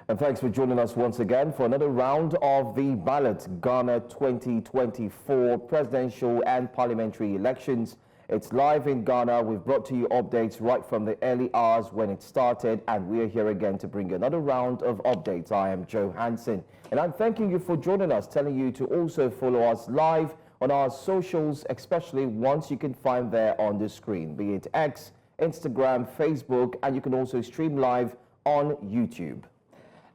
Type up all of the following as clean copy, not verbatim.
And thanks for joining us once again for another round of the ballot Ghana 2024 presidential and parliamentary elections. It's live in Ghana. We've brought to you updates right from the early hours when it started, and we're here again to bring you another round of updates. I am Joe Hansen, and I'm thanking you for joining us, telling you to also follow us live on our socials, especially ones you can find there on the screen, be it X, Instagram, Facebook, and you can also stream live on YouTube.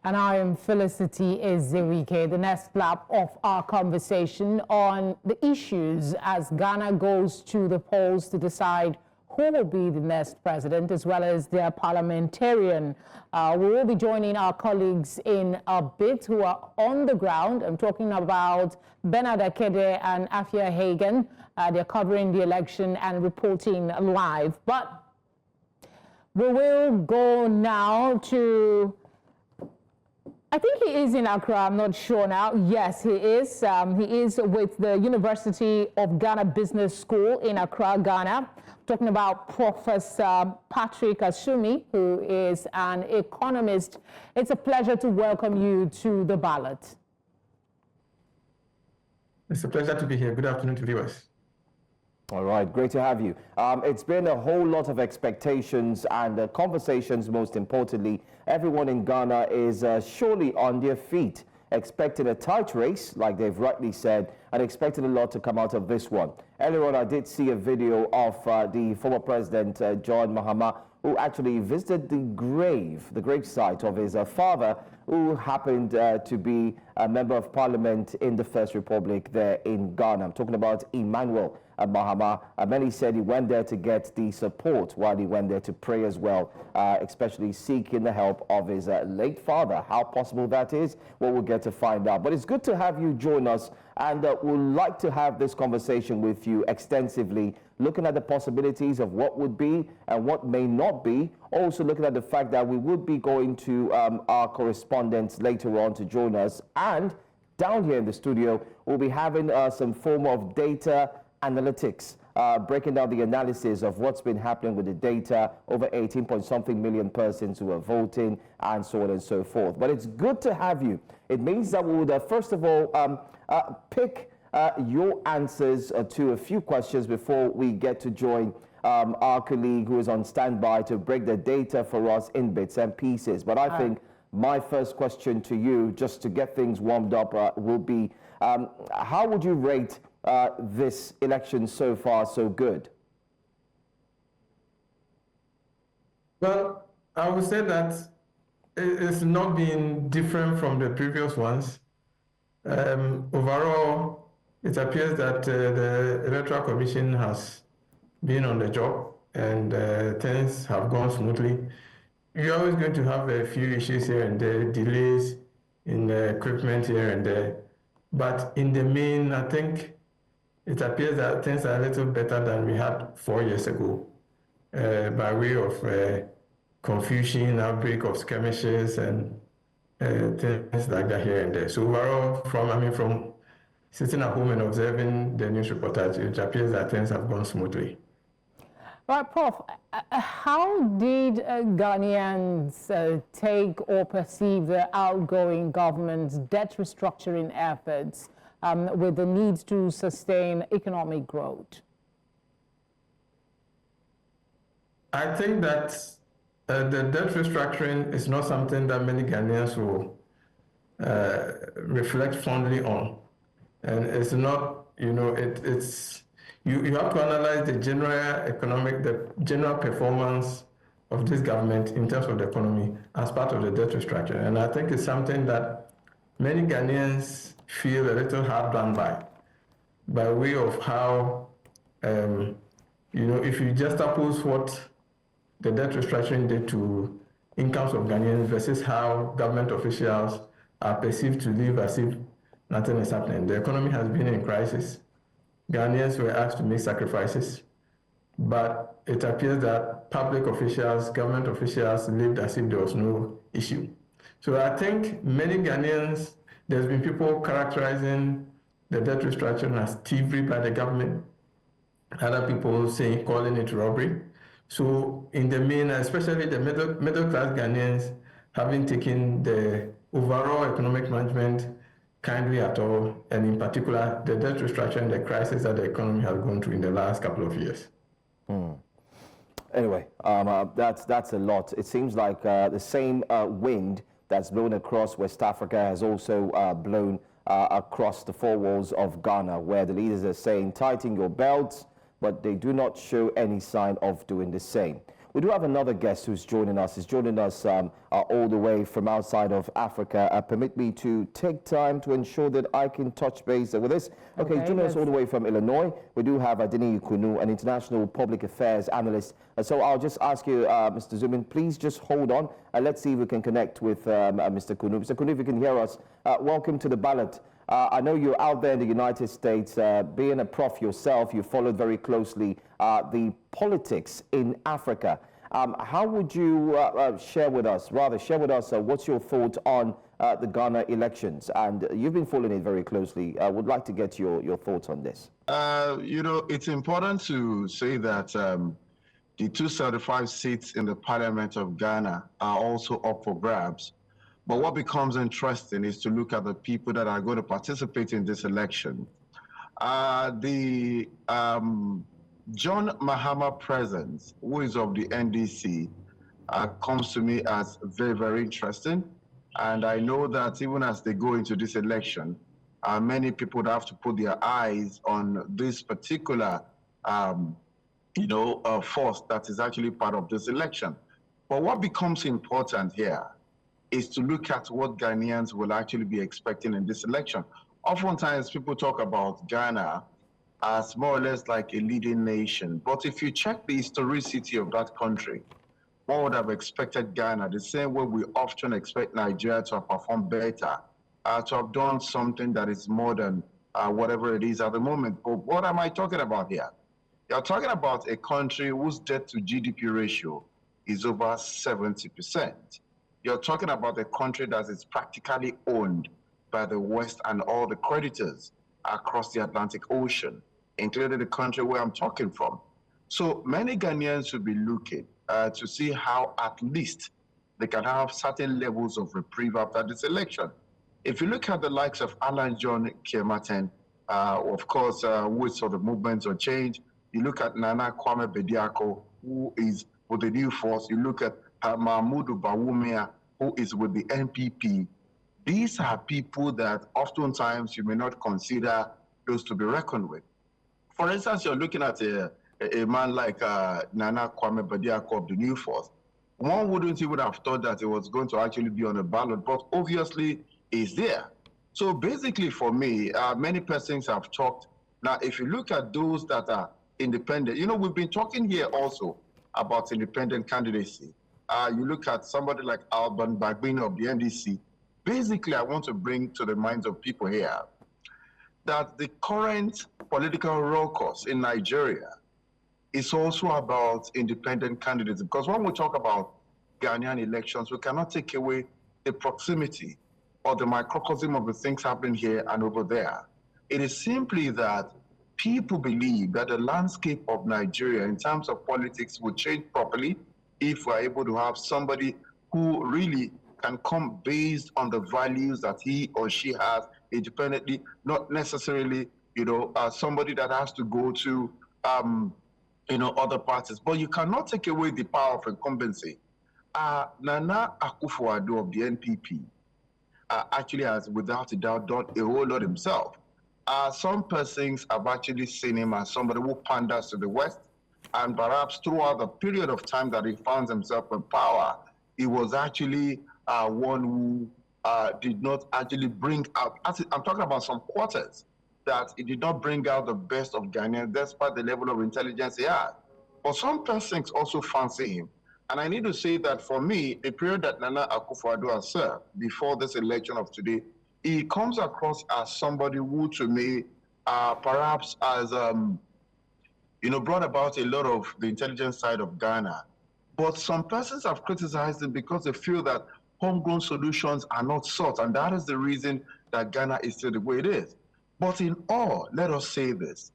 And I am Felicity Ezewike. The next lap of our conversation on the issues as Ghana goes to the polls to decide who will be the next president, as well as their parliamentarian. We will be joining our colleagues in a bit who are on the ground. I'm talking about Bernard Akede and Afia Hagen. They're covering the election and reporting live. But we will go now to... I think he is in Accra, I'm not sure now. Yes, he is. He is with the University of Ghana Business School in Accra, Ghana. Talking about Professor Patrick Asuming, who is an economist. It's a pleasure to welcome you to the ballot. It's a pleasure to be here. Good afternoon to viewers. All right, great to have you. It's been a whole lot of expectations and conversations, most importantly. Everyone in Ghana is surely on their feet, expecting a tight race, like they've rightly said, and expecting a lot to come out of this one. Earlier on, I did see a video of the former president, John Mahama, who actually visited the grave site of his father, who happened to be a member of parliament in the First Republic there in Ghana. I'm talking about Emmanuel Mahama. Many said he went there to get the support while he went there to pray as well, especially seeking the help of his late father. How possible that is, well, we'll get to find out. But it's good to have you join us, and we'd like to have this conversation with you extensively, looking at the possibilities of what would be and what may not be. Also looking at the fact that we would be going to our correspondents later on to join us. And down here in the studio, we'll be having some form of data analytics, breaking down the analysis of what's been happening with the data, over 18-point-something million persons who are voting, and so on and so forth. But it's good to have you. It means that we would, first of all, pick your answers to a few questions before we get to join our colleague who is on standby to break the data for us in bits and pieces. But I think my first question to you, just to get things warmed up, will be, how would you rate this election so far so good? Well, I would say that it's not been different from the previous ones. Overall, it appears that the Electoral Commission has been on the job and things have gone smoothly. You're always going to have a few issues here and there, delays in equipment here and there. But in the main, I think it appears that things are a little better than we had 4 years ago, by way of confusion, outbreak of skirmishes, and things like that here and there. So overall, from sitting at home and observing the news reportage, it appears that things have gone smoothly. Right, Prof, how did Ghanaians take or perceive the outgoing government's debt restructuring efforts with the need to sustain economic growth? I think that the debt restructuring is not something that many Ghanaians will reflect fondly on. And it's not, you know, you have to analyze the general performance of this government in terms of the economy as part of the debt restructuring. And I think it's something that many Ghanaians feel a little hard done by way of how, you know, if you just oppose what the debt restructuring did to incomes of Ghanaians versus how government officials are perceived to live as if nothing is happening. The economy has been in crisis. Ghanaians were asked to make sacrifices, but it appears that public officials, government officials lived as if there was no issue. So I think many Ghanaians, there's been people characterizing the debt restructuring as thievery by the government. Other people calling it robbery. So in the main, especially the middle class Ghanaians, haven't taken the overall economic management kindly at all, and in particular, the debt restructuring, the crisis that the economy has gone through in the last couple of years. Anyway, that's a lot. It seems like the same wind that's blown across West Africa has also blown across the four walls of Ghana, where the leaders are saying, tighten your belts, but they do not show any sign of doing the same. We do have another guest who's joining us. He's joining us all the way from outside of Africa. Permit me to take time to ensure that I can touch base with this. Okay, he's joining us all the way from Illinois. We do have Adeniyi Kunnu, an international public affairs analyst. So I'll just ask you, Mr. Asuming, please just hold on. Let's see if we can connect with Mr. Kunnu. Mr. Kunnu, if you can hear us, welcome to the ballot. I know you're out there in the United States, being a prof yourself, you followed very closely the politics in Africa. How would you share with us what's your thought on the Ghana elections? And you've been following it very closely. I would like to get your thoughts on this. You know, it's important to say that the 275 seats in the Parliament of Ghana are also up for grabs. But what becomes interesting is to look at the people that are going to participate in this election. The John Mahama presence, who is of the NDC, comes to me as very, very interesting. And I know that even as they go into this election, many people would have to put their eyes on this particular, force that is actually part of this election. But what becomes important here is to look at what Ghanaians will actually be expecting in this election. Oftentimes, people talk about Ghana as more or less like a leading nation. But if you check the historicity of that country, one would have expected Ghana, the same way we often expect Nigeria to have performed better, to have done something that is more than whatever it is at the moment. But what am I talking about here? You're talking about a country whose debt to GDP ratio is over 70%. You're talking about a country that is practically owned by the West and all the creditors across the Atlantic Ocean, including the country where I'm talking from. So many Ghanaians should be looking to see how at least they can have certain levels of reprieve after this election. If you look at the likes of Alan John Kiematen, of course, who is sort of movements or change, you look at Nana Kwame Bediako, who is with the New Force, you look at Mahmoud Bawumia, who is with the NPP. These are people that oftentimes you may not consider those to be reckoned with. For instance, you're looking at a man like Nana Kwame Bediako of the New Force. One wouldn't even have thought that it was going to actually be on a ballot, but obviously is there. So basically for me, many persons have talked. Now, if you look at those that are independent, you know, we've been talking here also about independent candidacy. You look at somebody like Alban Bagbin of the NDC. Basically, I want to bring to the minds of people here that the current political raucous in Nigeria is also about independent candidates. Because when we talk about Ghanaian elections, we cannot take away the proximity or the microcosm of the things happening here and over there. It is simply that people believe that the landscape of Nigeria in terms of politics will change properly if we're able to have somebody who really can come based on the values that he or she has independently, not necessarily, somebody that has to go to, other parties. But you cannot take away the power of incumbency. Nana Akufo-Addo of the NPP actually has, without a doubt, done a whole lot himself. Some persons have actually seen him as somebody who panders to the West, and perhaps throughout the period of time that he found himself in power, he was actually one who did not actually bring out, I'm talking about some quarters, that he did not bring out the best of Ghanaians despite the level of intelligence he had. But some persons also fancy him. And I need to say that for me, the period that Nana Akufo-Addo has served before this election of today, he comes across as somebody who, to me, perhaps has, brought about a lot of the intelligence side of Ghana. But some persons have criticized him because they feel that homegrown solutions are not sought, and that is the reason that Ghana is still the way it is. But in all, let us say this,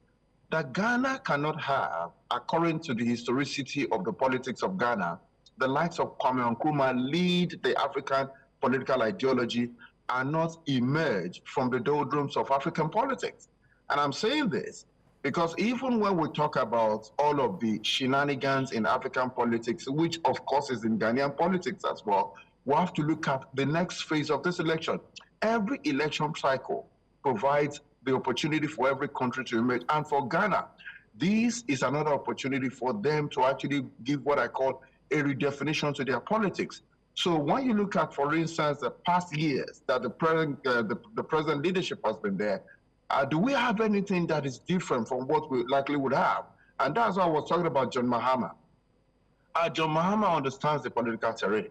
that Ghana cannot have, according to the historicity of the politics of Ghana, the likes of Kwame Nkrumah lead the African political ideology and not emerge from the doldrums of African politics. And I'm saying this because even when we talk about all of the shenanigans in African politics, which of course is in Ghanaian politics as well, we have to look at the next phase of this election. Every election cycle provides the opportunity for every country to emerge. And for Ghana, this is another opportunity for them to actually give what I call a redefinition to their politics. So when you look at, for instance, the past years that the present leadership has been there, do we have anything that is different from what we likely would have? And that's why I was talking about John Mahama. John Mahama understands the political terrain,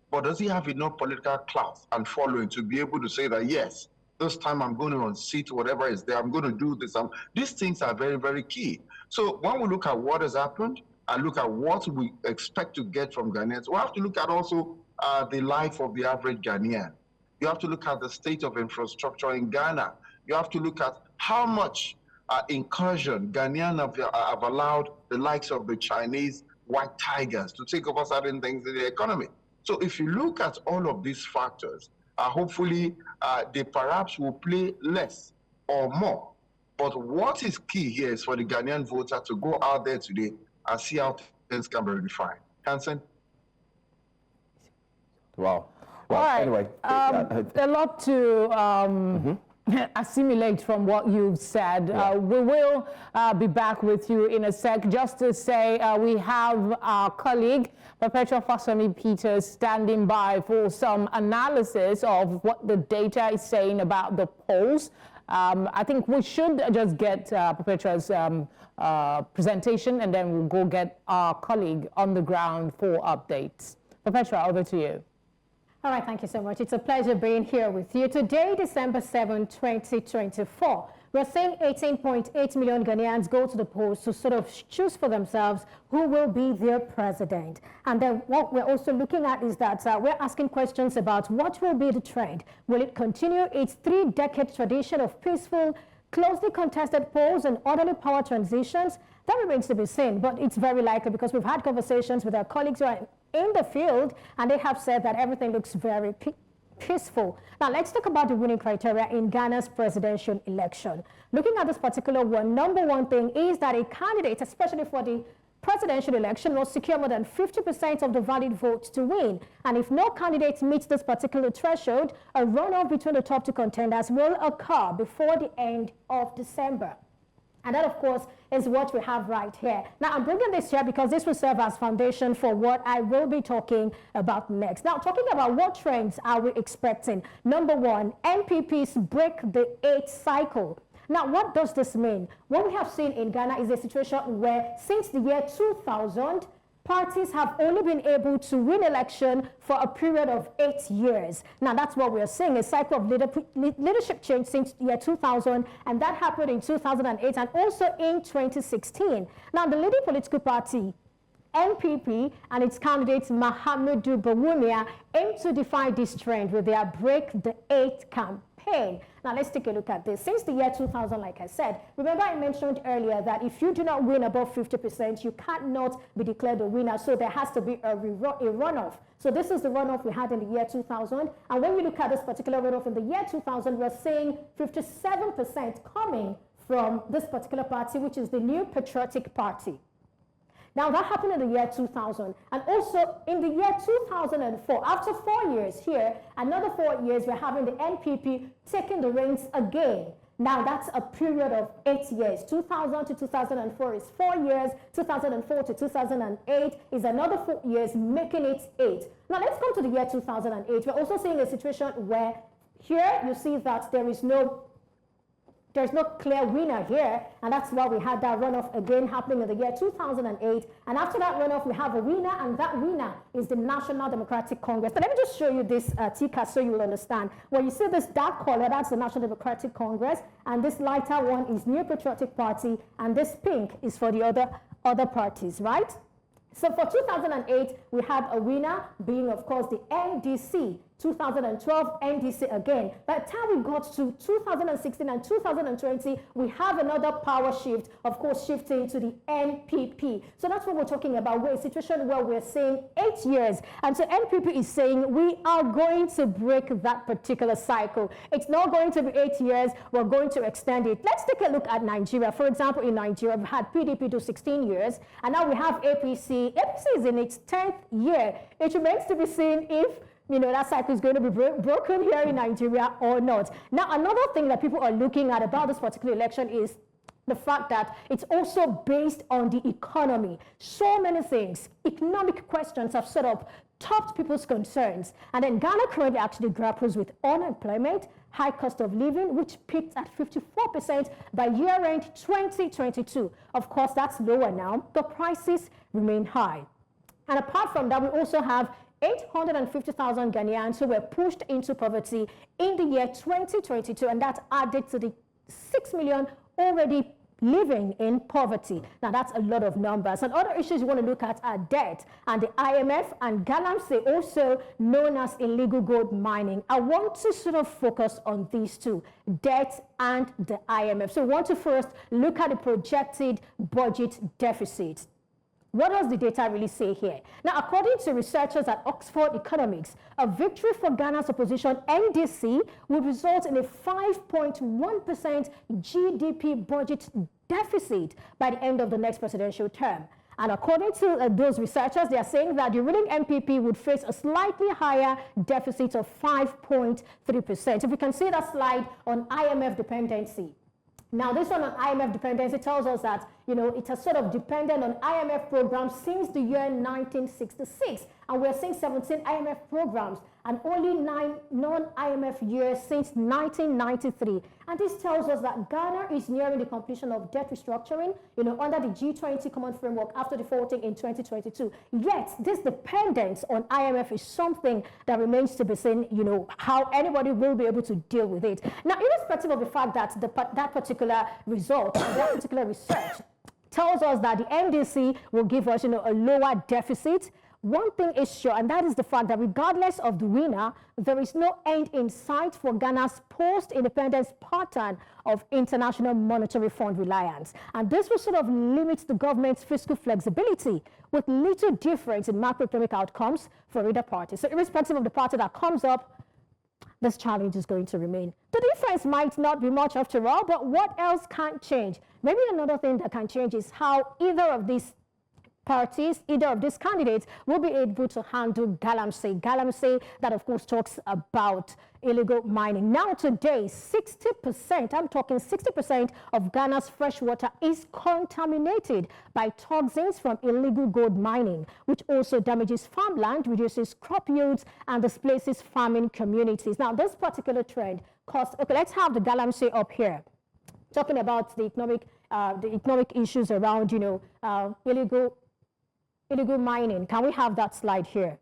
but does he have enough political clout and following to be able to say that, yes, this time I'm going to unseat whatever is there, I'm going to do this. These things are very, very key. So when we look at what has happened and look at what we expect to get from Ghanaians, we have to look at also the life of the average Ghanaian. You have to look at the state of infrastructure in Ghana. You have to look at how much incursion Ghanaians have allowed the likes of the Chinese white tigers to take over certain things in the economy. So if you look at all of these factors, hopefully they perhaps will play less or more. But what is key here is for the Ghanaian voter to go out there today and see how things can be redefined. Hansen? Wow. Well, right. Anyway. A lot to assimilate from what you've said. Yeah. We will be back with you in a sec. Just to say, we have our colleague, Prof Asuming Peters, standing by for some analysis of what the data is saying about the polls. I think we should just get Professor's presentation, and then we'll go get our colleague on the ground for updates. Professor, over to you. All right, thank you so much. It's a pleasure being here with you. Today, December 7, 2024, we're seeing 18.8 million Ghanaians go to the polls to sort of choose for themselves who will be their president. And then what we're also looking at is that we're asking questions about what will be the trend. Will it continue its 3-decade tradition of peaceful, closely contested polls and orderly power transitions? That remains to be seen, but it's very likely because we've had conversations with our colleagues who are in the field, and they have said that everything looks very peaceful. Now, let's talk about the winning criteria in Ghana's presidential election. Looking at this particular one, number one thing is that a candidate, especially for the presidential election, must secure more than 50% of the valid votes to win. And if no candidate meets this particular threshold, a runoff between the top two contenders will occur before the end of December. And that, of course, is what we have right here. Now, I'm bringing this here because this will serve as foundation for what I will be talking about next. Now, talking about what trends are we expecting? Number one, NPPs break the 8th cycle. Now, what does this mean? What we have seen in Ghana is a situation where since the year 2000, parties have only been able to win election for a period of 8 years. Now, that's what we're seeing, a cycle of leadership change since the year 2000, and that happened in 2008 and also in 2016. Now, the leading political party, NPP, and its candidate, Mahamudu Bawumia, aim to defy this trend with their Break the 8 campaign. Now, let's take a look at this. Since the year 2000, like I said, remember I mentioned earlier that if you do not win above 50%, you cannot be declared a winner. So there has to be a runoff. So this is the runoff we had in the year 2000. And when we look at this particular runoff in the year 2000, we're seeing 57% coming from this particular party, which is the New Patriotic Party. Now, that happened in the year 2000. And also in the year 2004, after 4 years here, another 4 years, we're having the NPP taking the reins again. Now, that's a period of 8 years. 2000 to 2004 is 4 years. 2004 to 2008 is another 4 years, making it 8. Now, let's come to the year 2008. We're also seeing a situation where here you see that there's no clear winner here, and that's why we had that runoff again happening in the year 2008. And after that runoff, we have a winner, and that winner is the National Democratic Congress. But let me just show you this Tika so you will understand. When you see this dark color, that's the National Democratic Congress, and this lighter one is New Patriotic Party, and this pink is for the other parties, right? So for 2008, we had a winner being, of course, the NDC, 2012 NDC again. By the time we got to 2016 and 2020, we have another power shift, of course, shifting to the NPP. So that's what we're talking about. We're in a situation where we're saying 8 years. And so NPP is saying we are going to break that particular cycle. It's not going to be 8 years. We're going to extend it. Let's take a look at Nigeria. For example, in Nigeria, we've had PDP do 16 years, and now we have APC. APC is in its 10th year. It remains to be seen if that cycle is going to be broken here in Nigeria or not. Now, another thing that people are looking at about this particular election is the fact that it's also based on the economy. So many things, economic questions have sort of topped people's concerns. And then Ghana currently actually grapples with unemployment, high cost of living, which peaked at 54% by year-end 2022. Of course, that's lower now. The prices remain high. And apart from that, we also have 850,000 Ghanaians who were pushed into poverty in the year 2022, and that added to the 6 million already living in poverty. Now, that's a lot of numbers. And other issues you want to look at are debt, and the IMF and galamsey, also known as illegal gold mining. I want to sort of focus on these two, debt and the IMF. So we want to first look at the projected budget deficit. What does the data really say here? Now, according to researchers at Oxford Economics, a victory for Ghana's opposition, NDC, would result in a 5.1% GDP budget deficit by the end of the next presidential term. And according to those researchers, they are saying that the ruling MPP would face a slightly higher deficit of 5.3%. If we can see that slide on IMF dependency. Now, this one on IMF dependency tells us that, it has sort of depended on IMF programs since the year 1966. And we're seeing 17 IMF programs and only 9 non-IMF years since 1993. And this tells us that Ghana is nearing the completion of debt restructuring, under the G20 common framework after defaulting in 2022. Yet, this dependence on IMF is something that remains to be seen, how anybody will be able to deal with it. Now, irrespective of the fact that that particular result, that particular research tells us that the NDC will give us, a lower deficit, one thing is sure, and that is the fact that regardless of the winner, there is no end in sight for Ghana's post-independence pattern of international monetary fund reliance. And this will sort of limit the government's fiscal flexibility with little difference in macroeconomic outcomes for either party. So irrespective of the party that comes up, this challenge is going to remain. The difference might not be much after all, but what else can change? Maybe another thing that can change is how either of these parties, either of these candidates, will be able to handle galamsey. Galamsey that, of course, talks about illegal mining. Now, today, 60%, I'm talking 60% of Ghana's fresh water is contaminated by toxins from illegal gold mining, which also damages farmland, reduces crop yields, and displaces farming communities. Now, this particular trend costs, okay, let's have the galamsey up here. Talking about the economic issues around, illegal mining. Can we have that slide here?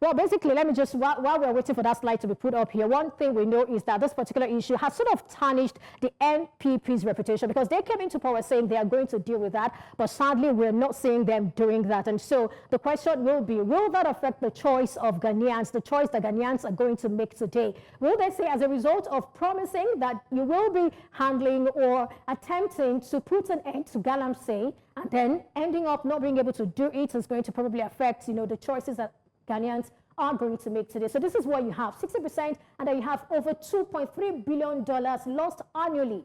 Well, basically, let me just, while we're waiting for that slide to be put up here, one thing we know is that this particular issue has sort of tarnished the NPP's reputation, because they came into power saying they are going to deal with that, but sadly, we're not seeing them doing that. And so the question will be, will that affect the choice of Ghanaians, the choice that Ghanaians are going to make today? Will they say, as a result of promising that you will be handling or attempting to put an end to galamsey, and then ending up not being able to do it is going to probably affect, the choices that Ghanaians are going to make today. So this is what you have, 60%, and then you have over $2.3 billion lost annually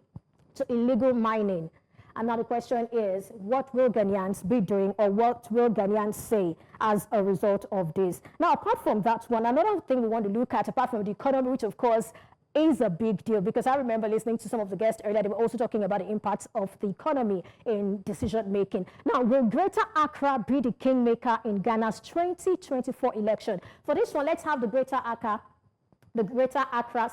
to illegal mining. And now the question is, what will Ghanaians be doing, or what will Ghanaians say as a result of this? Now, apart from that one, another thing we want to look at, apart from the economy, which of course is a big deal, because I remember listening to some of the guests earlier, they were also talking about the impacts of the economy in decision making. Now, will Greater Accra be the kingmaker in Ghana's 2024 election? For this one, let's have the Greater Accra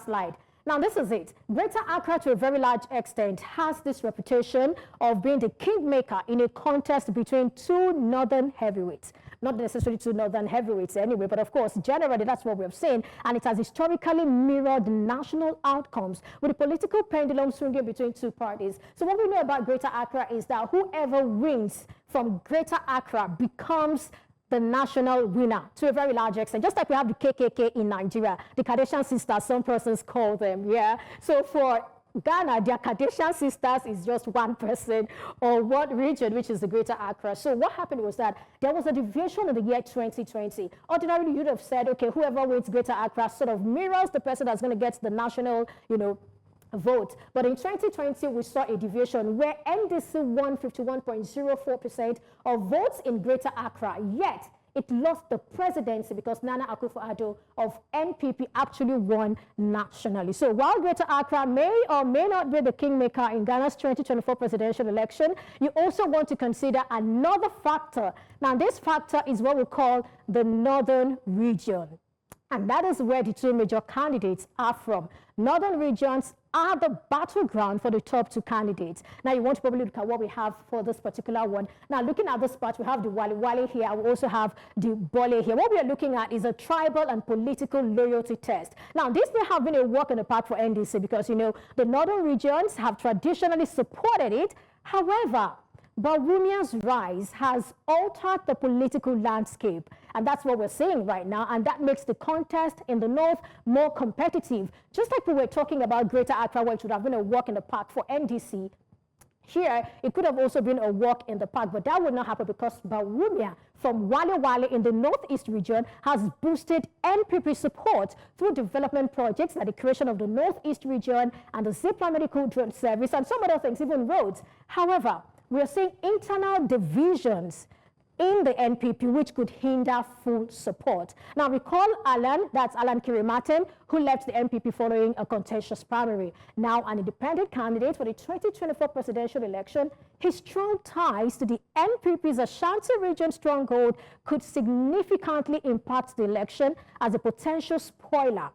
slide. Now, this is it. Greater Accra, to a very large extent, has this reputation of being the kingmaker in a contest between two northern heavyweights. Not necessarily two northern heavyweights anyway, but of course, generally, that's what we have seen. And it has historically mirrored national outcomes, with the political pendulum swinging between two parties. So what we know about Greater Accra is that whoever wins from Greater Accra becomes the national winner to a very large extent. Just like we have the KKK in Nigeria, the Kardashian sisters, some persons call them, yeah? So for Ghana, their Kardashian sisters is just one person or one region, which is the Greater Accra. So what happened was that there was a deviation in the year 2020. Ordinarily, you'd have said, okay, whoever wins Greater Accra sort of mirrors the person that's going to get the national, vote. But in 2020, we saw a deviation where NDC won 51.04% of votes in Greater Accra, yet it lost the presidency because Nana Akufo-Addo of NPP actually won nationally. So while Greater Accra may or may not be the kingmaker in Ghana's 2024 presidential election, you also want to consider another factor. Now, this factor is what we call the northern region. And that is where the two major candidates are from. Northern regions are the battleground for the top two candidates. Now, you want to probably look at what we have for this particular one. Now, looking at this part, we have the Wale here. We also have the Bole here. What we are looking at is a tribal and political loyalty test. Now, this may have been a walk in the park for NDC because, the northern regions have traditionally supported it. However, Bawumia's rise has altered the political landscape, and that's what we're seeing right now, and that makes the contest in the north more competitive. Just like we were talking about Greater Accra, where it would have been a walk in the park for NDC, here it could have also been a walk in the park, but that would not happen because Bawumia from Wale in the northeast region has boosted NPP support through development projects like the creation of the northeast region and the Zipline medical drone service and some other things, even roads. However, we are seeing internal divisions in the NPP, which could hinder full support. Now, recall Alan, that's Alan Kirimaten, who left the NPP following a contentious primary. Now, an independent candidate for the 2024 presidential election, his strong ties to the NPP's Ashanti region stronghold could significantly impact the election as a potential spoiler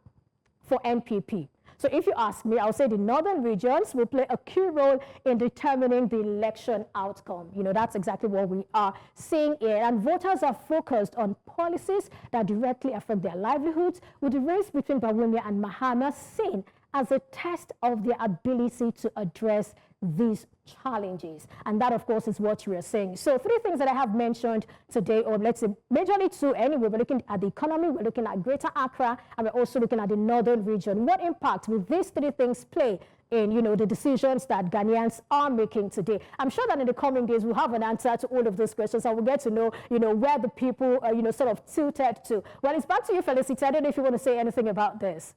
for NPP. So if you ask me, I'll say the northern regions will play a key role in determining the election outcome. That's exactly what we are seeing here. And voters are focused on policies that directly affect their livelihoods, with the race between Bawumia and Mahama seen as a test of their ability to address these challenges. And that, of course, is what we are saying. So 3 things that I have mentioned today, or let's say majorly 2 anyway. We're looking at the economy, we're looking at Greater Accra, and we're also looking at the northern region. What impact will these 3 things play in, the decisions that Ghanaians are making today? I'm sure that in the coming days, we'll have an answer to all of those questions, and we'll get to know, where the people, sort of tilted to. Well, it's back to you, Felicity. I don't know if you want to say anything about this.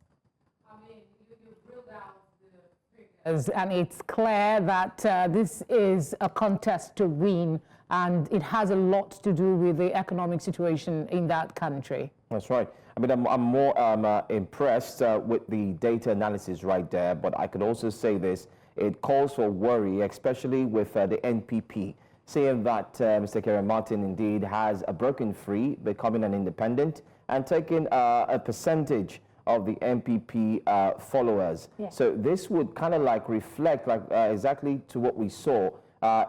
And it's clear that this is a contest to win, and it has a lot to do with the economic situation in that country. That's right. I mean, I'm more impressed with the data analysis right there, but I could also say this. It calls for worry, especially with the NPP, saying that Mr. Karen Martin indeed has broken free, becoming an independent, and taking a percentage of the NPP followers. Yeah. So this would kind of reflect exactly to what we saw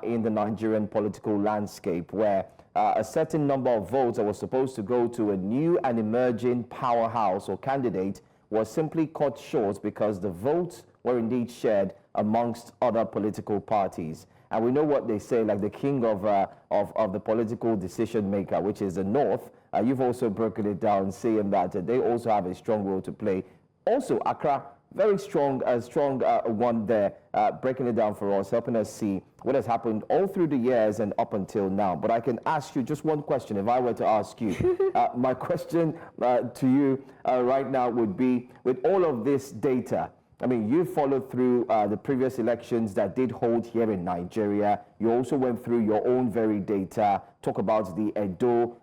in the Nigerian political landscape, where a certain number of votes that was supposed to go to a new and emerging powerhouse or candidate was simply cut short because the votes were indeed shared amongst other political parties. And we know what they say, like the king of the political decision maker, which is the North. You've also broken it down, saying that they also have a strong role to play. Also, Accra, very strong one there, breaking it down for us, helping us see what has happened all through the years and up until now. But I can ask you just one question, if I were to ask you. My question to you right now would be, with all of this data, I mean, you followed through the previous elections that did hold here in Nigeria. You also went through your own very data, talk about the Edo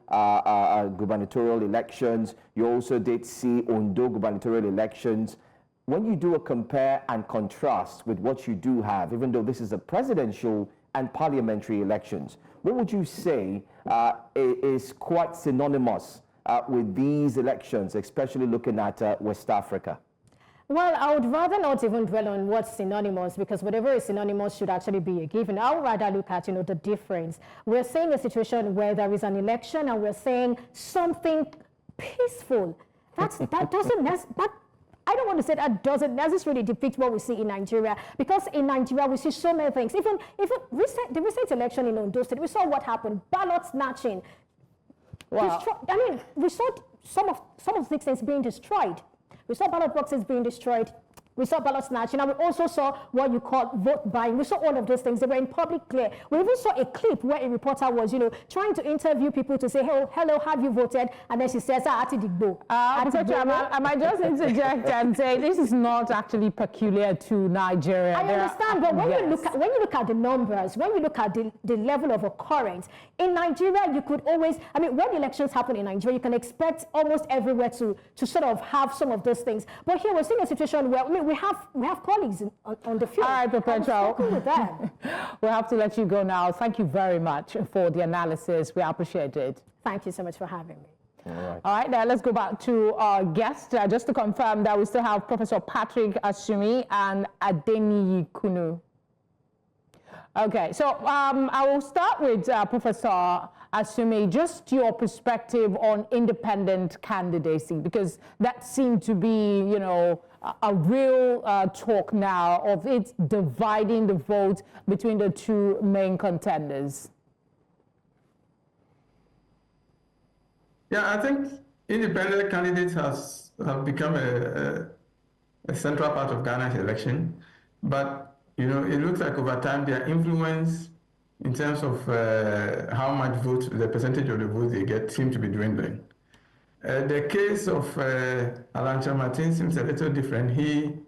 gubernatorial elections. You also did see Ondo gubernatorial elections. When you do a compare and contrast with what you do have, even though this is a presidential and parliamentary elections, what would you say is quite synonymous with these elections, especially looking at West Africa? Well, I would rather not even dwell on what's synonymous, because whatever is synonymous should actually be a given. I would rather look at, the difference. We're seeing a situation where there is an election and we're saying something peaceful. I don't want to say that doesn't necessarily depict what we see in Nigeria, because in Nigeria we see so many things. Even the recent election in Ondo State, we saw what happened, ballot snatching. Wow. I mean, we saw some of these things being destroyed. We saw ballot boxes being destroyed. We saw ballot snatching, and we also saw what you call vote buying. We saw all of those things. They were in public clear. We even saw a clip where a reporter was, trying to interview people to say, "Hey, hello, have you voted?" And then she says, "Ati digbo." I might just interject and say this is not actually peculiar to Nigeria. I understand, but when you look at the numbers, when you look at the level of occurrence in Nigeria, you could always, I mean, when elections happen in Nigeria, you can expect almost everywhere to sort of have some of those things. But here we're seeing a situation where, I mean, we have colleagues on the field. All right, Perpetual. With them. We'll have to let you go now. Thank you very much for the analysis. We appreciate it. Thank you so much for having me. All right, now let's go back to our guest. Just to confirm that we still have Professor Patrick Asuming and Adeniyi Kunnu. Okay, so I will start with Professor Asuming, just your perspective on independent candidacy, because that seemed to be, a real talk now of it dividing the vote between the two main contenders. Yeah, I think independent candidates have become a central part of Ghana's election, but it looks like over time their influence in terms of how much votes, the percentage of the votes they get, seem to be dwindling. The case of Alan Martin seems a little different. He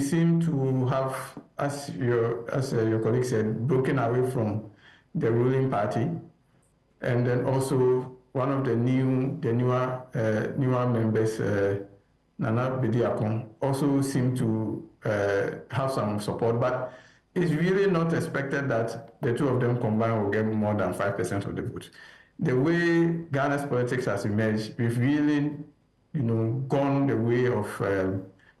seemed to have, as your colleague said, broken away from the ruling party, and then also one of the newer members, Nana Bediakon, also seemed to have some support, but it's really not expected that the two of them combined will get more than 5% of the vote. The way Ghana's politics has emerged, we've really, gone the way of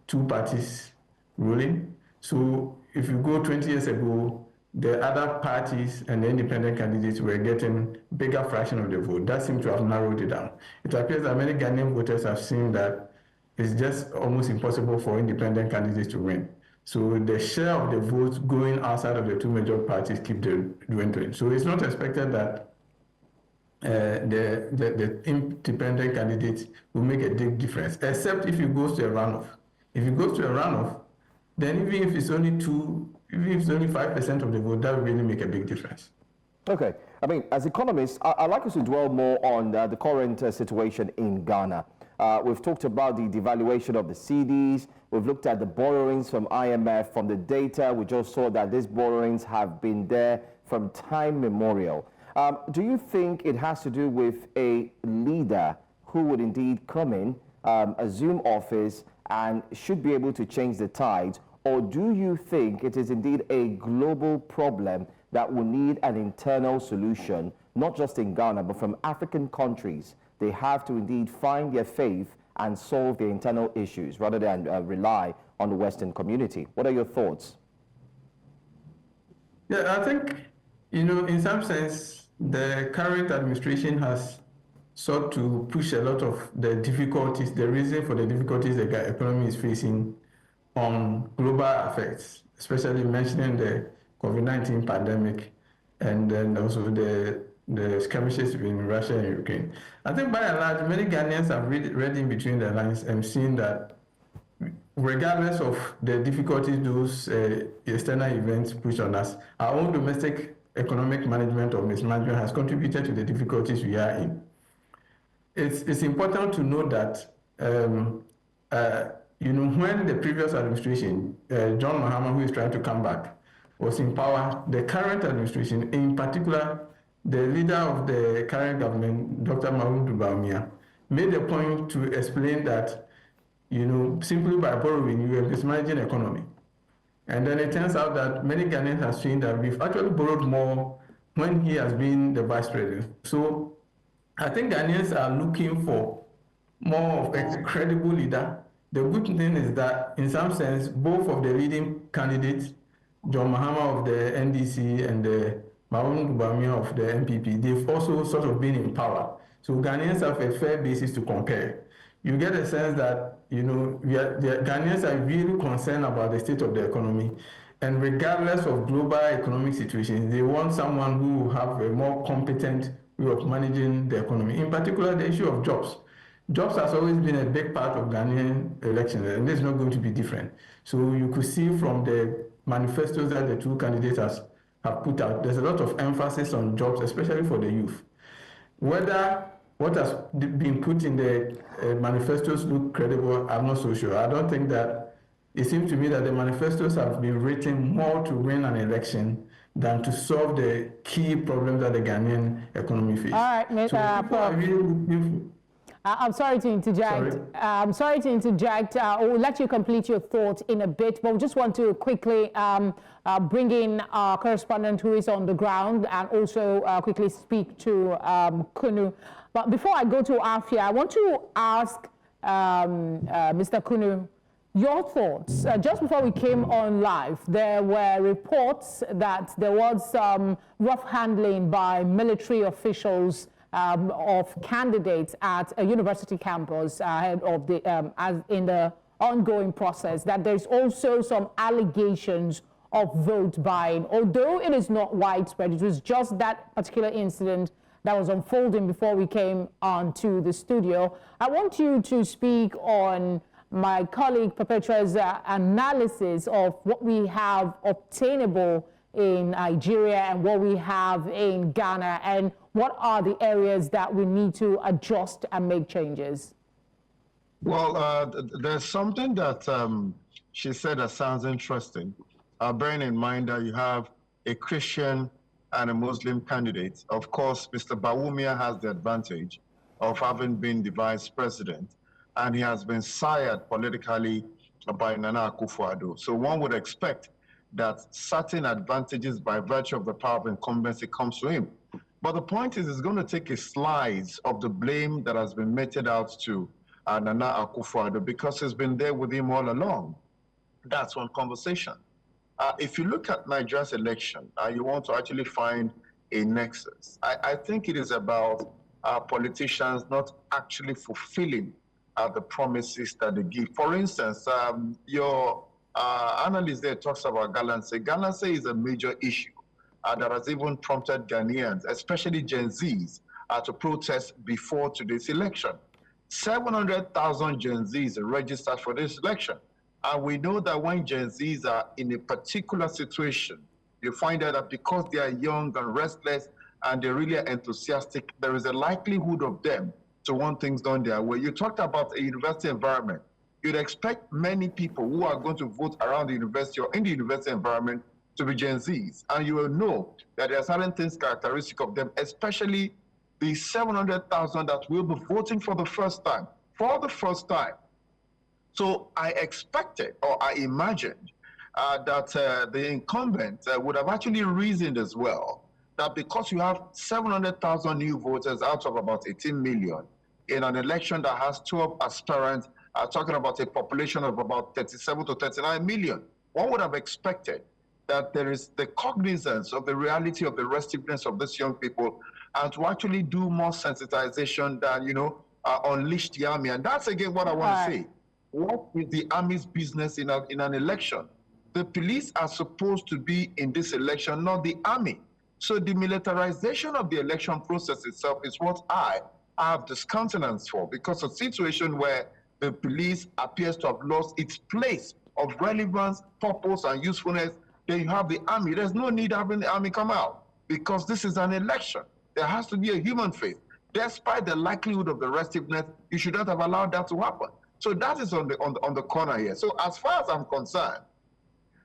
two parties ruling. So if you go 20 years ago, the other parties and the independent candidates were getting bigger fraction of the vote. That seems to have narrowed it down. It appears that many Ghanaian voters have seen that it's just almost impossible for independent candidates to win. So the share of the votes going outside of the two major parties keep dwindling. So it's not expected that the independent candidate will make a big difference, except if it goes to a runoff. If it goes to a runoff, then even if it's only 5% of the vote, that will really make a big difference. Okay. I mean, as economists, I'd like us to dwell more on the current situation in Ghana. We've talked about the devaluation of the cedis. We've looked at the borrowings from IMF. From the data, we just saw that these borrowings have been there from time memorial. Do you think it has to do with a leader who would indeed come in, assume office, and should be able to change the tides? Or do you think it is indeed a global problem that will need an internal solution, not just in Ghana, but from African countries? They have to indeed find their faith and solve their internal issues rather than rely on the Western community. What are your thoughts? Yeah, I think, in some sense, the current administration has sought to push a lot of the difficulties, the reason for the difficulties the economy is facing on global effects, especially mentioning the COVID-19 pandemic and then also the skirmishes between Russia and Ukraine. I think by and large, many Ghanaians have read in between the lines and seen that regardless of the difficulties those external events push on us, our own domestic economic management or mismanagement has contributed to the difficulties we are in. It's important to note that when the previous administration, John Mahama, who is trying to come back, was in power, the current administration, in particular, the leader of the current government, Dr. Mahmoud Bawumia, made a point to explain that, simply by borrowing, you are mismanaging the economy. And then it turns out that many Ghanaians have seen that we've actually borrowed more when he has been the vice president. So I think Ghanaians are looking for more of a credible leader. The good thing is that, in some sense, both of the leading candidates, John Mahama of the NDC and Mahmoud Bawumia of the MPP, they've also sort of been in power. So Ghanaians have a fair basis to compare. You get a sense that, the Ghanaians are really concerned about the state of the economy. And regardless of global economic situations, they want someone who will have a more competent way of managing the economy. In particular, the issue of jobs. Jobs has always been a big part of Ghanaian elections, and this is not going to be different. So you could see from the manifestos that the two candidates have put out, there's a lot of emphasis on jobs, especially for the youth. Whether what has been put in the manifestos look credible, I'm not so sure. I don't think that, it seems to me that the manifestos have been written more to win an election than to solve the key problems that the Ghanaian economy faces. All right, So I'm sorry to interject. I'm sorry to interject. We'll let you complete your thought in a bit, but we just want to quickly bring in our correspondent who is on the ground and also quickly speak to Kunnu. But before I go to Afia, I want to ask Mr. Kunnu your thoughts. Just before we came on live, there were reports that there was some rough handling by military officials of candidates at a university campus ahead of the as in the ongoing process, that there's also some allegations of vote buying. Although it is not widespread, it was just that particular incident that was unfolding before we came onto the studio. I want you to speak on my colleague Perpetua's analysis of what we have obtainable in Nigeria and what we have in Ghana, and what are the areas that we need to adjust and make changes? Well, there's something that she said that sounds interesting. Bearing in mind that you have a Christian and a Muslim candidate. Of course, Mr. Bawumia has the advantage of having been the vice president, and he has been sired politically by Nana Akufo-Addo. So one would expect that certain advantages by virtue of the power of incumbency comes to him. But the point is, it's going to take a slice of the blame that has been meted out to Nana Akufo-Addo, because he's been there with him all along. That's one conversation. If you look at Nigeria's election, you want to actually find a nexus. I think it is about politicians not actually fulfilling the promises that they give. For instance, your analyst there talks about Galamsey. Galamsey is a major issue that has even prompted Ghanaians, especially Gen Zs, to protest before today's election. 700,000 Gen Zs are registered for this election. And we know that when Gen Zs are in a particular situation, you find out that because they are young and restless and they really are enthusiastic, there is a likelihood of them to want things done their way. You talked about a university environment. You'd expect many people who are going to vote around the university or in the university environment to be Gen Zs. And you will know that there are certain things characteristic of them, especially the 700,000 that will be voting for the first time. For the first time. So I expected, or I imagined, that the incumbent would have actually reasoned as well that because you have 700,000 new voters out of about 18 million in an election that has 12 aspirants, talking about a population of about 37 to 39 million, one would have expected that there is the cognizance of the reality of the restiveness of these young people, and to actually do more sensitization than, unleash the army. And that's again what I want to say. What is the army's business in an election? The police are supposed to be in this election, not the army. So the militarization of the election process itself is what I have discountenance for, because a situation where the police appears to have lost its place of relevance, purpose, and usefulness, then you have the army. There's no need having the army come out, because this is an election. There has to be a human face. Despite the likelihood of the restiveness, you should not have allowed that to happen. So that is on the corner here. So as far as I'm concerned,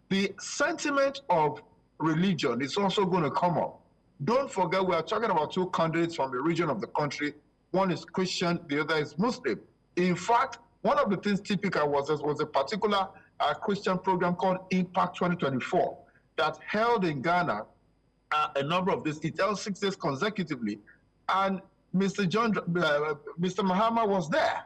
the sentiment of religion is also going to come up. Don't forget, we are talking about two candidates from a region of the country. One is Christian, the other is Muslim. In fact, one of the things typical was a particular Christian program called Impact 2024 that held in Ghana a number of these. It held 6 days consecutively, and Mr. Mahama was there.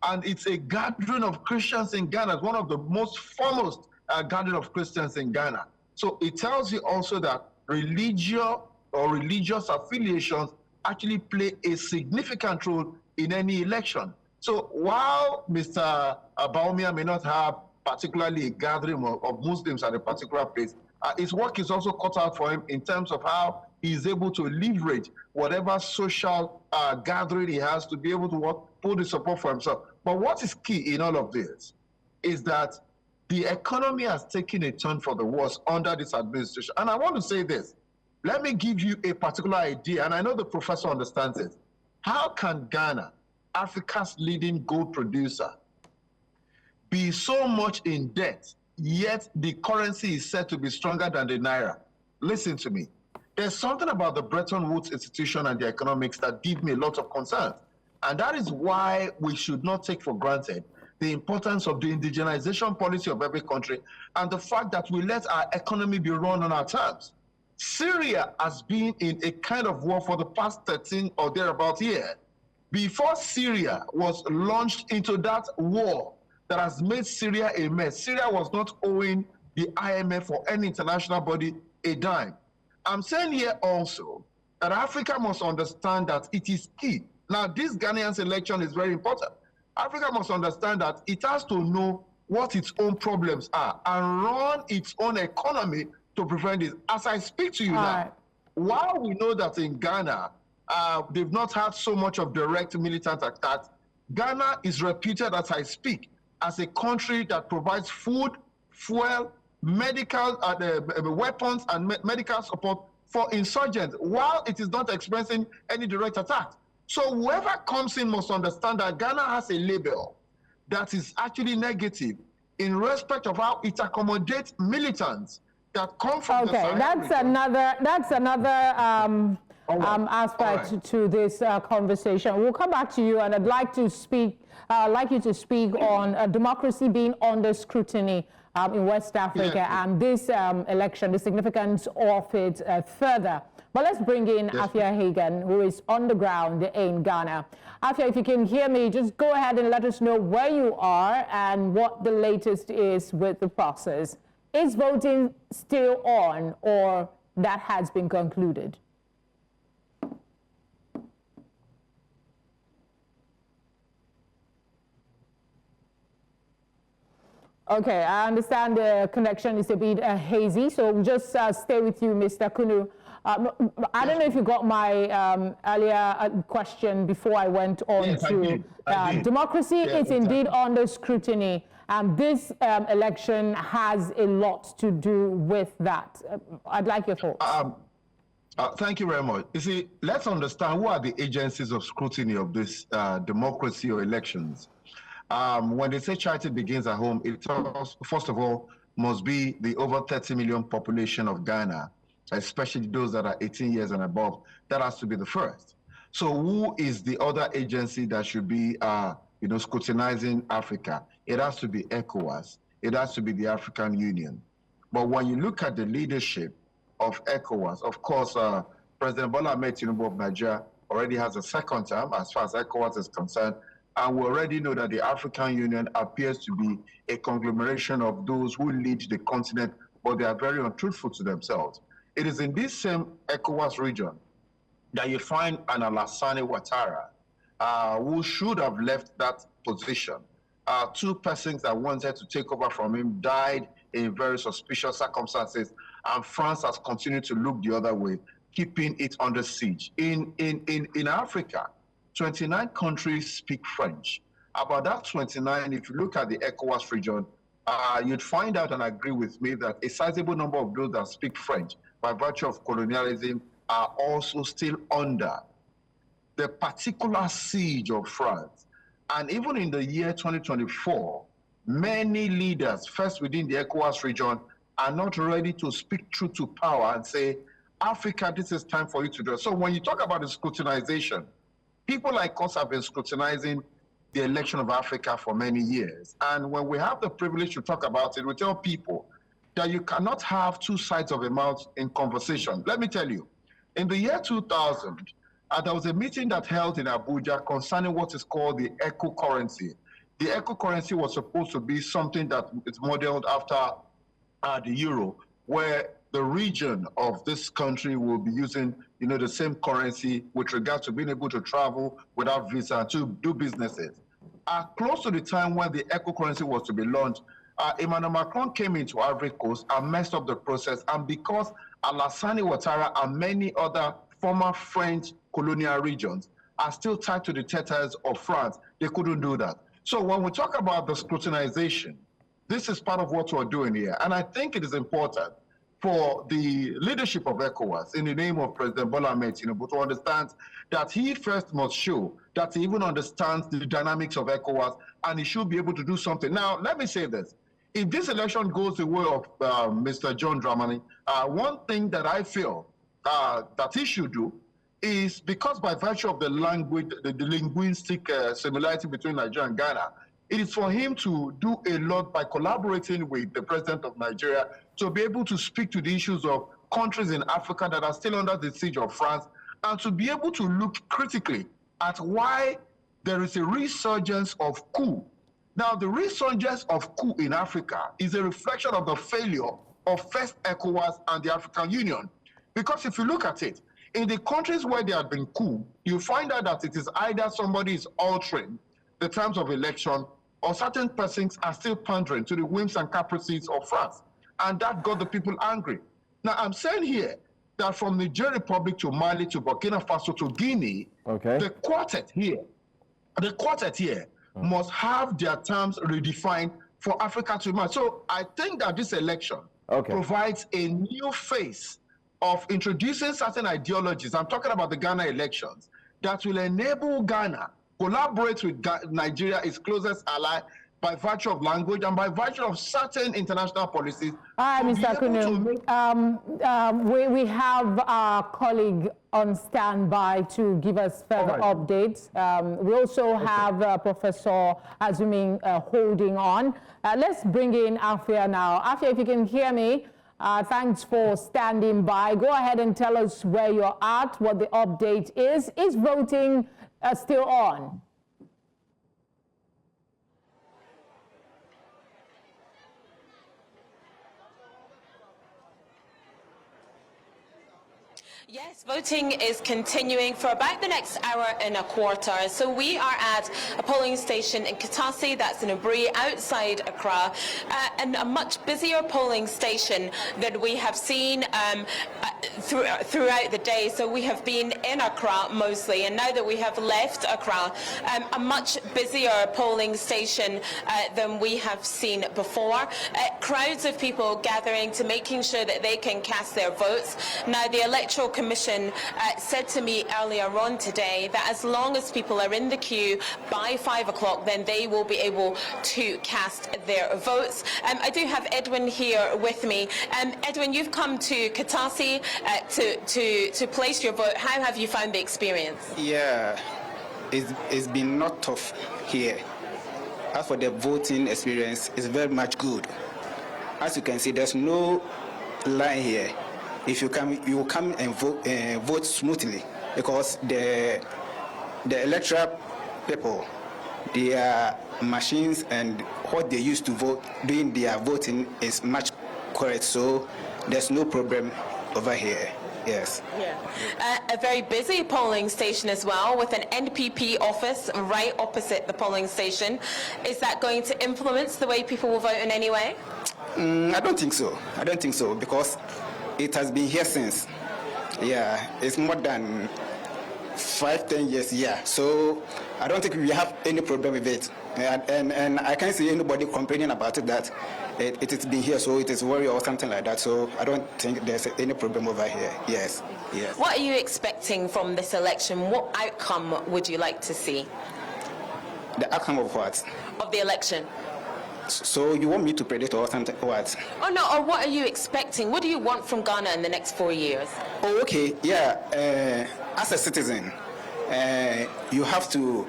And it's a gathering of Christians in Ghana. It's one of the most foremost gathering of Christians in Ghana. So it tells you also that religious affiliations actually play a significant role in any election. So while Mr. Bawumia may not have particularly a gathering of Muslims at a particular place, his work is also cut out for him in terms of how is able to leverage whatever social gathering he has to be able to put the support for himself. But what is key in all of this is that the economy has taken a turn for the worse under this administration. And I want to say this. Let me give you a particular idea, and I know the professor understands it. How can Ghana, Africa's leading gold producer, be so much in debt, yet the currency is said to be stronger than the Naira? Listen to me. There's something about the Bretton Woods institution and the economics that give me a lot of concerns. And that is why we should not take for granted the importance of the indigenization policy of every country and the fact that we let our economy be run on our terms. Syria has been in a kind of war for the past 13 or thereabout years. Before Syria was launched into that war that has made Syria a mess, Syria was not owing the IMF or any international body a dime. I'm saying here also that Africa must understand that it is key. Now, this Ghanaian's election is very important. Africa must understand that it has to know what its own problems are and run its own economy to prevent this. As I speak to you now, while we know that in Ghana, they've not had so much of direct militant attacks, Ghana is reputed, as I speak, as a country that provides food, fuel, medical weapons, and medical support for insurgents, while it is not experiencing any direct attacks. So whoever comes in must understand that Ghana has a label that is actually negative in respect of how it accommodates militants that come from the Sahel region. That's another aspect to this conversation. We'll come back to you, and I'd like to speak, you to speak on democracy being under scrutiny in West Africa and this election, the significance of it further. But let's bring in Afia Hagan, who is on the ground in Ghana. Afia, if you can hear me, just go ahead and let us know where you are and what the latest is with the process. Is voting still on, or that has been concluded? Okay, I understand the connection is a bit hazy, so we'll just stay with you, Mr. Kunnu. I don't know if you got my earlier question before I went on to I did. Democracy is indeed under scrutiny, and this election has a lot to do with that. I'd like your thoughts. Thank you very much. You see, let's understand who are the agencies of scrutiny of this democracy or elections. When they say charity begins at home, it first of all must be the over 30 million population of Ghana, especially those that are 18 years and above. That has to be the first. So who is the other agency that should be scrutinizing Africa? It has to be ECOWAS. It has to be the African Union. But when you look at the leadership of ECOWAS, of course, President Bola Ahmed Tinubu of Nigeria already has a second term as far as ECOWAS is concerned. And we already know that the African Union appears to be a conglomeration of those who lead the continent, but they are very untruthful to themselves. It is in this same ECOWAS region that you find an Alassane Ouattara, who should have left that position. Two persons that wanted to take over from him died in very suspicious circumstances, and France has continued to look the other way, keeping it under siege. In Africa, 29 countries speak French. About that 29, if you look at the ECOWAS region, you'd find out and agree with me that a sizable number of those that speak French, by virtue of colonialism, are also still under the particular siege of France. And even in the year 2024, many leaders, first within the ECOWAS region, are not ready to speak truth to power and say, Africa, this is time for you to do it. So when you talk about the scrutinization, people like us have been scrutinizing the election of Africa for many years. And when we have the privilege to talk about it, we tell people that you cannot have two sides of a mouth in conversation. Let me tell you, in the year 2000, there was a meeting that held in Abuja concerning what is called the eco currency. The eco currency was supposed to be something that is modeled after the euro, where the region of this country will be using, the same currency with regard to being able to travel without visa to do businesses. Close to the time when the eco currency was to be launched, Emmanuel Macron came into Ivory Coast and messed up the process. And because Alassane Ouattara and many other former French colonial regions are still tied to the territories of France. They couldn't do that. So when we talk about the scrutinization, this is part of what we're doing here. And I think it is important for the leadership of ECOWAS, in the name of President Bola Ahmed Tinubu, to understand that he first must show that he even understands the dynamics of ECOWAS, and he should be able to do something. Now, let me say this. If this election goes the way of Mr. John Dramani, one thing that I feel that he should do is, because by virtue of the language, the linguistic similarity between Nigeria and Ghana, it is for him to do a lot by collaborating with the president of Nigeria to be able to speak to the issues of countries in Africa that are still under the siege of France, and to be able to look critically at why there is a resurgence of coup. Now, the resurgence of coup in Africa is a reflection of the failure of first ECOWAS and the African Union. Because if you look at it, in the countries where there have been coup, you find out that it is either somebody is altering the terms of election, or certain persons are still pandering to the whims and caprices of France. And that got the people angry. Now, I'm saying here that from Niger Republic to Mali to Burkina Faso to Guinea, the quartet here must have their terms redefined for Africa to emerge. So I think that this election provides a new face of introducing certain ideologies. I'm talking about the Ghana elections that will enable Ghana collaborate with Nigeria, its closest ally, by virtue of language and by virtue of certain international policies. Hi, Mr. Kunnu. We have our colleague on standby to give us further updates. We also have Professor Asuming holding on. Let's bring in Afia now. Afia, if you can hear me, thanks for standing by. Go ahead and tell us where you're at, what the update is. Is voting still on? Yes, voting is continuing for about the next hour and a quarter. So we are at a polling station in Kitasi, that's in Abri, outside Accra, and a much busier polling station than we have seen throughout the day. So we have been in Accra mostly, and now that we have left Accra, a much busier polling station than we have seen before. Crowds of people gathering to making sure that they can cast their votes. Now, the Electoral Commission said to me earlier on today that as long as people are in the queue by 5 o'clock, then they will be able to cast their votes. I do have Edwin here with me. Edwin, you've come to Kitasi to place your vote. How have you found the experience? Yeah, it's been not tough here. As for the voting experience, it's very much good. As you can see, there's no line here. If you come, you come and vote smoothly, because the electoral people, their machines and what they use to vote doing their voting is much correct. So there's no problem over here. Yes. Yeah. A very busy polling station as well, with an NPP office right opposite the polling station. Is that going to influence the way people will vote in any way? I don't think so. I don't think so, because it has been here since. Yeah, it's more than 5-10 years. Yeah, so I don't think we have any problem with it, and I can't see anybody complaining about it that it has been here, so it is worry or something like that. So I don't think there's any problem over here. Yes. Yes. What are you expecting from this election? What outcome would you like to see? The outcome of what? Of the election. So you want me to predict or something? What? Oh no, or what are you expecting? What do you want from Ghana in the next 4 years? Oh, okay, yeah. As a citizen, you have to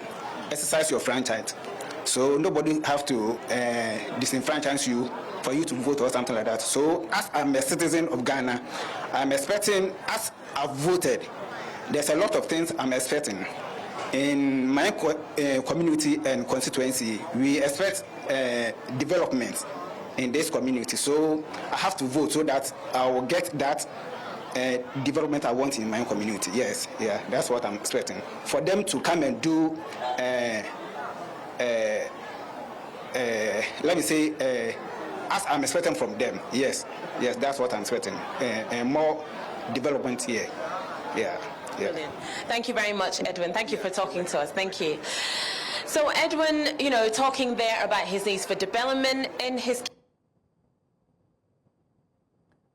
exercise your franchise. So nobody have to disenfranchise you for you to vote or something like that. So as I'm a citizen of Ghana, I'm expecting, as I've voted, there's a lot of things I'm expecting. In my community and constituency, we expect development in this community. So I have to vote so that I will get that development I want in my community. Yes, yeah, that's what I'm expecting. For them to come and do, let me say, as I'm expecting from them. Yes, that's what I'm expecting. And more development here. Yeah. Brilliant. Thank you very much, Edwin. Thank you for talking to us. Thank you. So Edwin, talking there about his needs for development in his...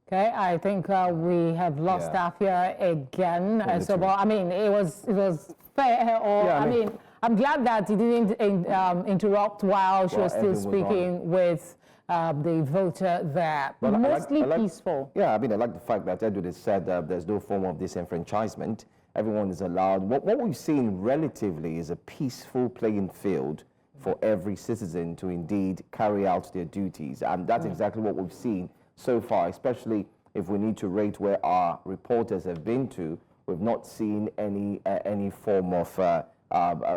Okay, I think we have lost Afia again. So, well, I mean, it was fair, or I mean, I'm glad that he didn't interrupt while she was still speaking with the voter there. But mostly peaceful. Yeah, I mean, I like the fact that Edwin has said there's no form of disenfranchisement. Everyone is allowed. What we've seen relatively is a peaceful playing field for every citizen to indeed carry out their duties. And that's exactly what we've seen so far, especially if we need to rate where our reporters have been to. We've not seen any form of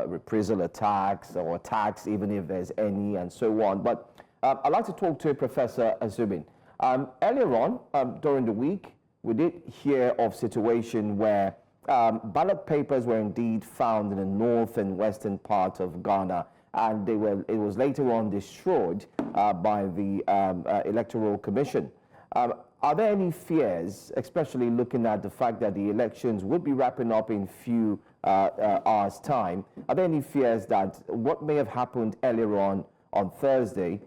reprisal attacks or attacks, even if there's any, and so on. But I'd like to talk to Professor Asuming. Earlier on, during the week, we did hear of situation where ballot papers were indeed found in the north and western part of Ghana, and it was later on destroyed by the Electoral Commission. Are there any fears, especially looking at the fact that the elections would be wrapping up in few hours' time? Are there any fears that what may have happened earlier on Thursday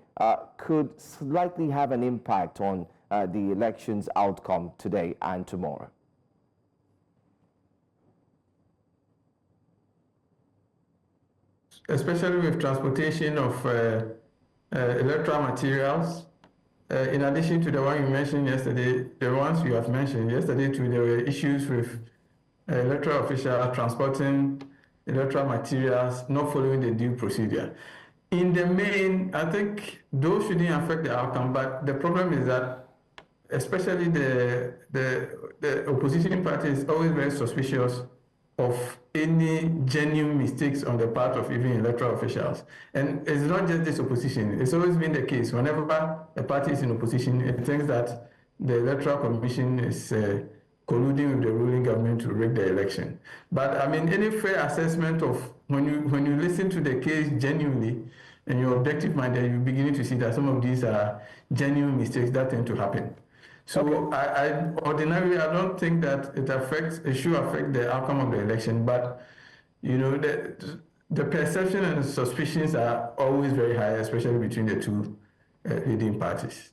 could slightly have an impact on the election's outcome today and tomorrow? Especially with transportation of electoral materials. In addition to the one you mentioned yesterday, the ones you have mentioned yesterday too, there were issues with electoral officials transporting electoral materials, not following the due procedure. In the main, I think those shouldn't affect the outcome, but the problem is that especially the opposition party is always very suspicious of any genuine mistakes on the part of even electoral officials. And it's not just this opposition. It's always been the case. Whenever a party is in opposition, it thinks that the Electoral Commission is colluding with the ruling government to rig the election. But I mean, any fair assessment of when you listen to the case genuinely and you're objective minded, you're beginning to see that some of these are genuine mistakes that tend to happen. So ordinarily, I don't think that it should affect the outcome of the election, but the perception and suspicions are always very high, especially between the two leading parties.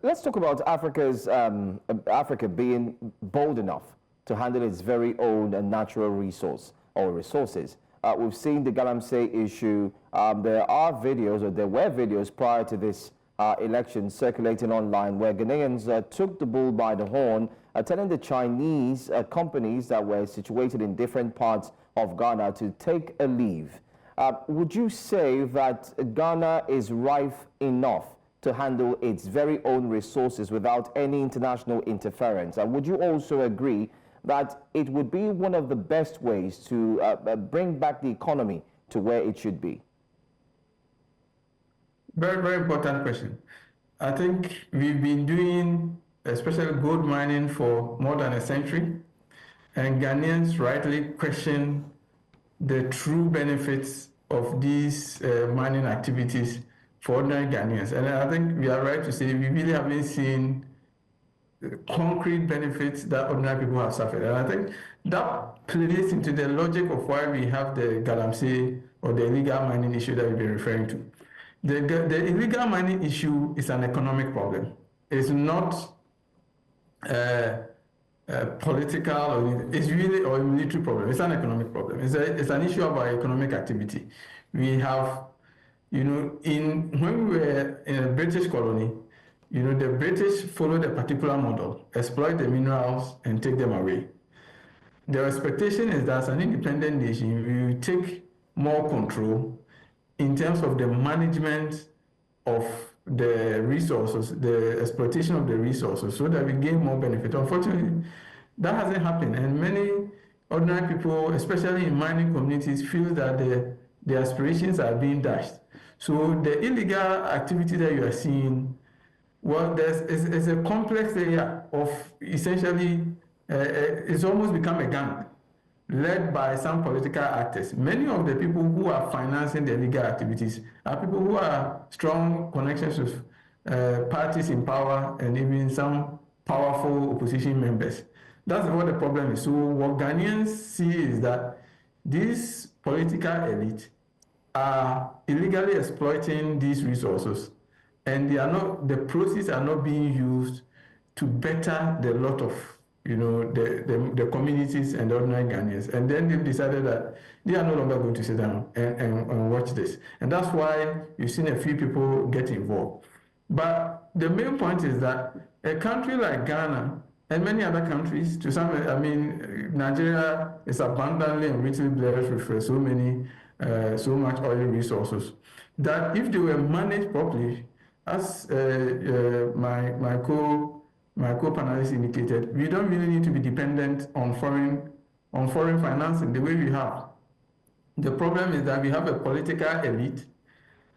Let's talk about Africa being bold enough to handle its very own natural resources. We've seen the Galamsey issue. There were videos prior to this election circulating online where Ghanaians took the bull by the horn, telling the Chinese companies that were situated in different parts of Ghana to take a leave. Would you say that Ghana is rife enough to handle its very own resources without any international interference? And would you also agree that it would be one of the best ways to bring back the economy to where it should be? Very, very important question. I think we've been doing especially gold mining for more than a century, and Ghanaians rightly question the true benefits of these mining activities for ordinary Ghanaians. And I think we are right to say we really haven't seen concrete benefits that ordinary people have suffered. And I think that plays into the logic of why we have the Galamsey or the illegal mining issue that we've been referring to. The illegal mining issue is an economic problem. It's not political or it's really or a military problem. It's an economic problem. It's an issue of our economic activity. We have, when we were in a British colony, the British followed a particular model, exploit the minerals and take them away. The expectation is that as an independent nation, we will take more control in terms of the management of the resources, the exploitation of the resources, so that we gain more benefit. Unfortunately, that hasn't happened, and many ordinary people, especially in mining communities, feel that their aspirations are being dashed. So the illegal activity that you are seeing, well, it's a complex area of essentially, it's almost become a gang, led by some political actors. Many of the people who are financing the illegal activities are people who are strong connections with parties in power and even some powerful opposition members. That's what the problem is. So what Ghanaians see is that these political elite are illegally exploiting these resources, and the proceeds are not being used to better the lot of the communities and the ordinary Ghanaians. And then they've decided that they are no longer going to sit down and watch this. And that's why you've seen a few people get involved. But the main point is that a country like Ghana and many other countries, to some, I mean, Nigeria is abundantly and richly blessed with so much oil resources, that if they were managed properly, as my co-panelist indicated, we don't really need to be dependent on foreign financing the way we have. The problem is that we have a political elite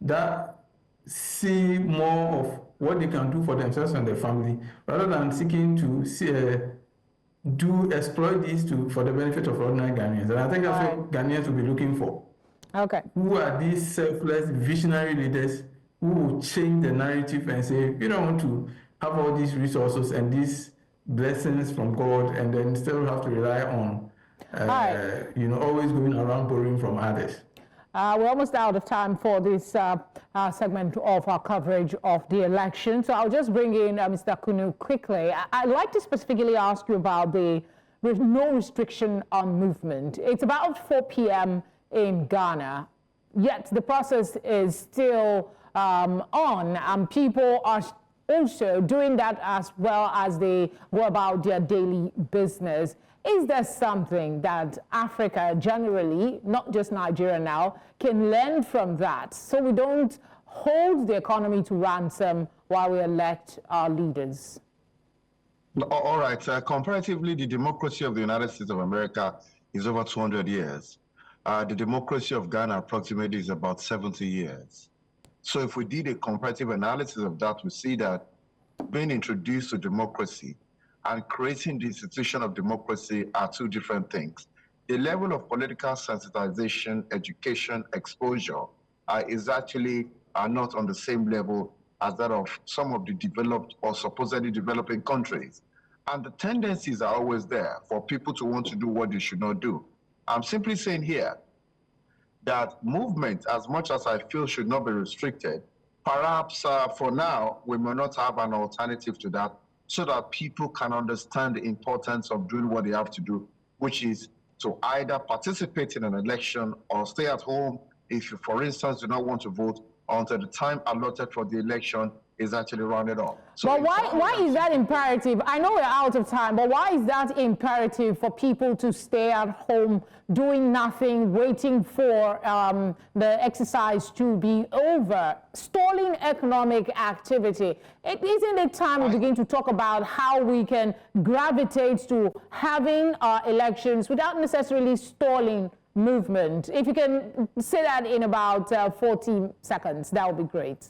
that see more of what they can do for themselves and their family, rather than seeking to exploit these for the benefit of ordinary Ghanaians. And I think that's what Ghanaians will be looking for. Okay. Who are these selfless, visionary leaders who will change the narrative and say, we don't want to have all these resources and these blessings from God and then still have to rely on, always going around borrowing from others. We're almost out of time for this segment of our coverage of the election. So I'll just bring in Mr. Kunnu quickly. I'd like to specifically ask you about the no restriction on movement. It's about 4 p.m. in Ghana, yet the process is still on, and people are also doing that as well as they go about their daily business. Is there something that Africa generally, not just Nigeria now, can learn from that so we don't hold the economy to ransom while we elect our leaders? All right. Comparatively, the democracy of the United States of America is over 200 years. The democracy of Ghana approximately is about 70 years. So if we did a comparative analysis of that, we see that being introduced to democracy and creating the institution of democracy are two different things. The level of political sensitization, education, exposure is actually not on the same level as that of some of the developed or supposedly developing countries. And the tendencies are always there for people to want to do what they should not do. I'm simply saying here that movement, as much as I feel should not be restricted, perhaps for now, we may not have an alternative to that, so that people can understand the importance of doing what they have to do, which is to either participate in an election or stay at home if you, for instance, do not want to vote until the time allotted for the election is actually rounded off. So but why is that imperative? I know we're out of time, but why is that imperative for people to stay at home doing nothing, waiting for the exercise to be over, stalling economic activity? Isn't it time we begin to talk about how we can gravitate to having our elections without necessarily stalling movement? If you can say that in about 40 seconds, that would be great.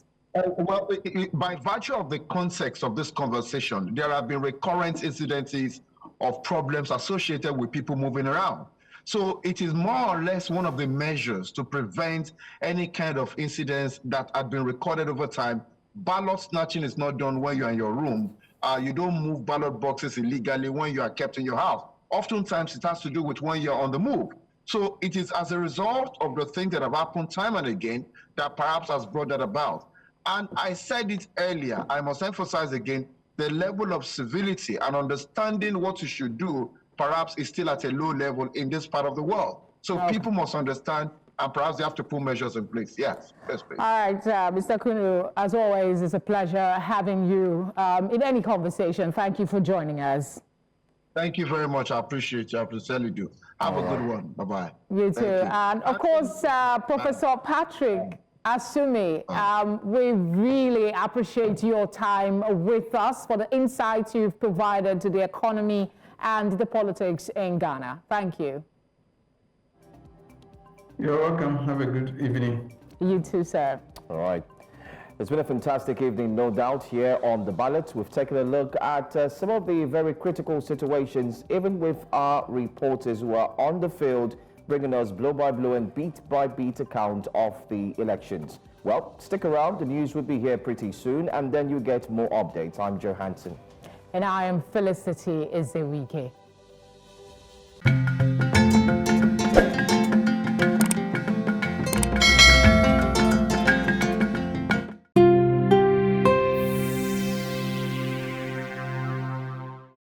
Well, by virtue of the context of this conversation, there have been recurrent incidences of problems associated with people moving around. So it is more or less one of the measures to prevent any kind of incidents that have been recorded over time. Ballot snatching is not done when you're in your room. You don't move ballot boxes illegally when you are kept in your house. Oftentimes it has to do with when you're on the move. So it is as a result of the things that have happened time and again that perhaps has brought that about. And I said it earlier, I must emphasize again, the level of civility and understanding what you should do perhaps is still at a low level in this part of the world. So people must understand, and perhaps they have to put measures in place. Yes, please. All right, Mr. Kunnu, as always, it's a pleasure having you in any conversation. Thank you for joining us. Thank you very much. I appreciate you. I sincerely do. Have a good one. Bye-bye. You too. And of course, Professor Patrick Asuming, we really appreciate your time with us for the insights you've provided to the economy and the politics in Ghana. Thank you. You're welcome. Have a good evening. You too, sir. All right. It's been a fantastic evening, no doubt, here on The Ballot. We've taken a look at some of the very critical situations, even with our reporters who are on the field bringing us blow-by-blow and beat-by-beat account of the elections. Well, stick around. The news will be here pretty soon, and then you get more updates. I'm Joe Hansen. And I am Felicity Ezewike.